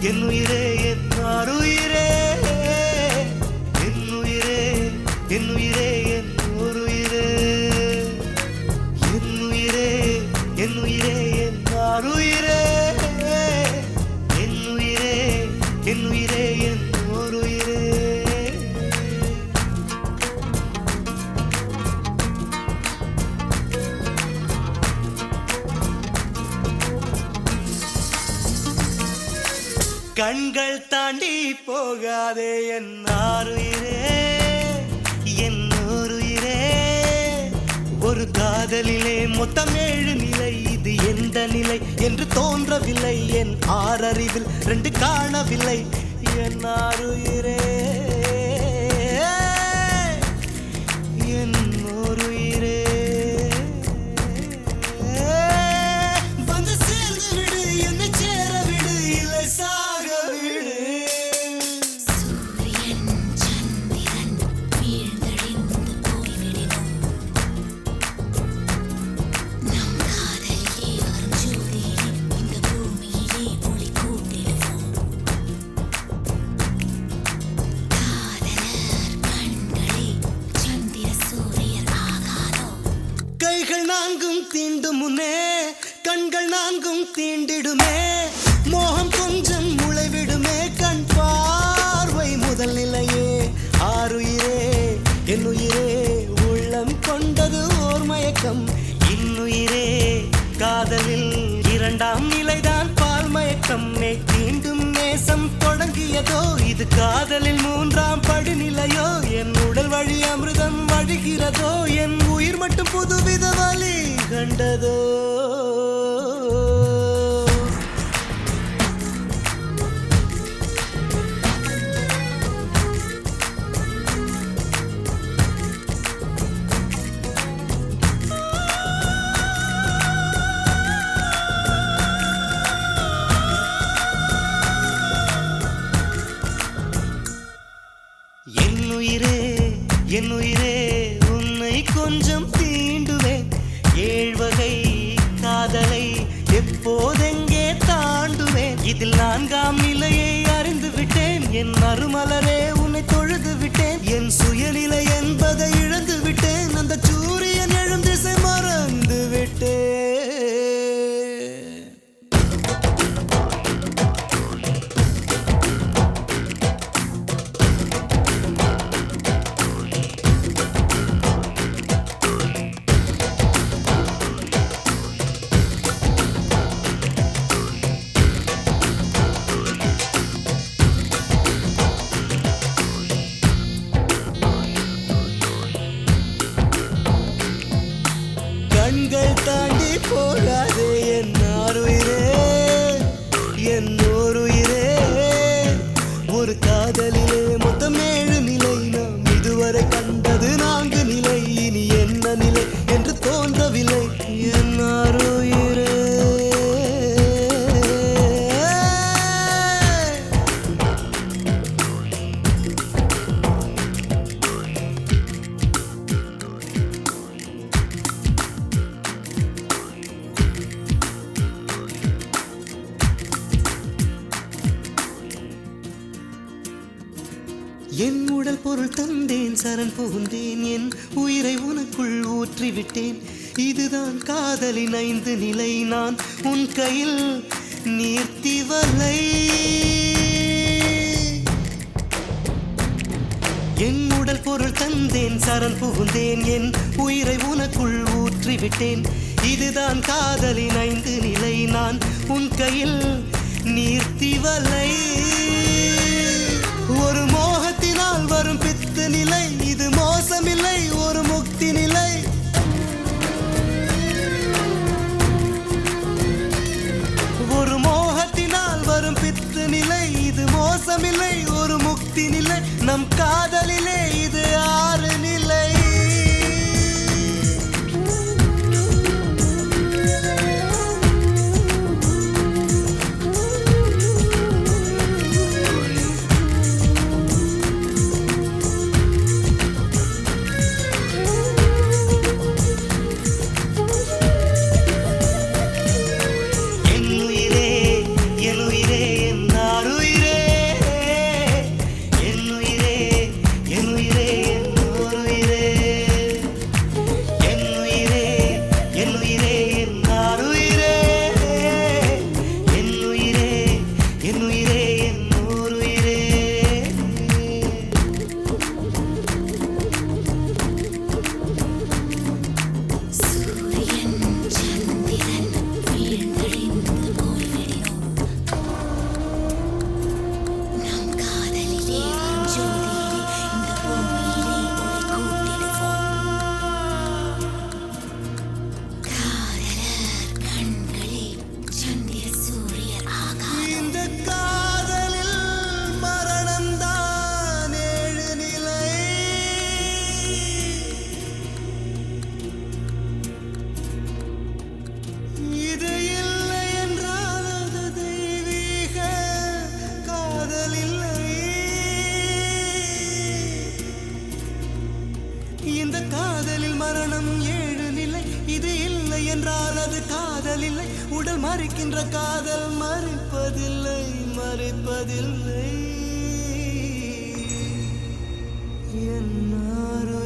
என் உயிரே என் ஆருயிரே என் உயிரே என் உயிரே என் ஓருயிரே என் உயிரே என் உயிரே என் ஆருயிரே என் உயிரே என் உயிரே என் ஓருயிரே. கண்கள் தாண்டி போகாதே என் ஆருயிரே என் ஓருயிரே. ஒரு காதலிலே மொத்தம் 7 நிலை, இது எந்த நிலை என்று தோன்றவில்லை. என் ஆறறிவில் 2 காணவில்லை என் ஆருயிரே என் ஓருயிரே. வந்து சேர்ந்து விடு, என்னை சேர விடு, இல்லை சாக விடு. சூரியன் சந்திரன் வீழ்ந்தடிந்து போய்விடினும் நம் காதலிலே வரும் ஜோதியிலே இந்த பூமியிலே ஒளி கூட்டிடுவோம். காதலர் கண்களே சந்திர சூரியர் ஆகாதோ. கைகள் 4 தீண்டும் முன்னே கண்கள் 4 தீண்டிடுமே. மோகம் கொஞ்சம் முளைவிடுமே கண் பார்வை முதல் நிலையே. ஆருயிரே என் உயிரே உள்ளம் கொண்டது ஓர் மயக்கம். இன்னுயிரே காதலில் 2ஆம் நிலைதான் பால் மயக்கம். தீண்டும் நேசம் தொடங்கியதோ, இது காதலில் 3ஆம் படிநிலையோ. என் உடல் வழி அமிர்தம் வழிகிறதோ, என் உயிர் மட்டும் புதுவித வழி கண்டதோ. என் உயிரே என் உயிரே உன்னை கொஞ்சம் தீண்டுவேன். 7 வகை காதலை எப்போதெங்கே தாண்டுவேன். இதில் 4ஆம் நிலையை அறிந்து விட்டேன். என் மறுமலரே உன்னை தொழுது விட்டேன். என் சுயநிலை என்பதை இழந்து விட்டேன். அந்த சூரியன் எழும் திசை மறந்து விட்டேன். கண்கள் தாண்டி போகாதே என் ஆருயிரே என் ஓருயிரே. ஒரு காதலிலே மொத்தம் 7 நிலை, நாம் இதுவரை கண்டது 4 நிலை. இனி என்ன நிலை என்று தோன்றவில்லை என் ஆருயிரே. என் உடல் பொருள் தந்தேன், சரண் புகுந்தேன், என் உயிரை உனக்குள் ஊற்றிவிட்டேன். இதுதான் காதலின் 5 நிலை, நான் உன் கையில் நீர்த்தி வலை. என் உடல் பொருள் தந்தேன், சரண் புகுந்தேன், என் உயிரை உனக்குள் ஊற்றிவிட்டேன். இதுதான் காதலின் 5 நிலை, நான் உன் கையில் நீர்த்தி வலை. ஒரு மோகத்தினால் வரும் பித்து நிலை, இது மோசமில்லை, ஒரு முக்தி நிலை. ஒரு மோகத்தினால் வரும் பித்து நிலை, இது மோசமில்லை, ஒரு முக்தி நிலை. நம் காதலிலே இது 6 நிலை. என் உயிரே என் உயிரே என் ஆரு உடல் மறைக்கின்ற காதல் மறைப்பதில்லை மறைப்பதில்லை என்னாரோ